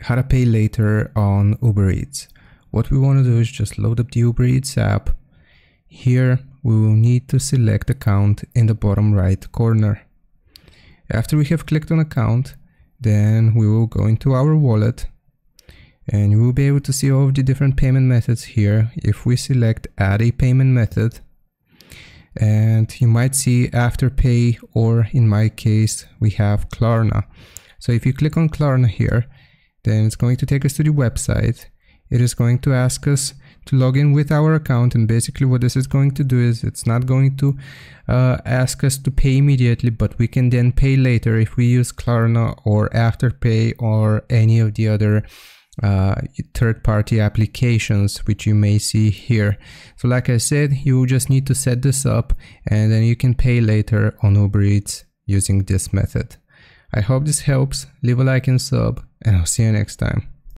how to pay later on Uber Eats. What we want to do is just load up the Uber Eats app. Here we will need to select account in the bottom right corner. After we have clicked on account, then we will go into our wallet and you will be able to see all of the different payment methods here. If we select add a payment method, and you might see Afterpay, or in my case we have Klarna. So if you click on Klarna here, then it's going to take us to the website. It is going to ask us to log in with our account, and basically what this is going to do is it's not going to ask us to pay immediately, but we can then pay later if we use Klarna or Afterpay or any of the other third-party applications which you may see here. So like I said, you will just need to set this up and then you can pay later on Uber Eats using this method. I hope this helps. Leave a like and sub, and I'll see you next time.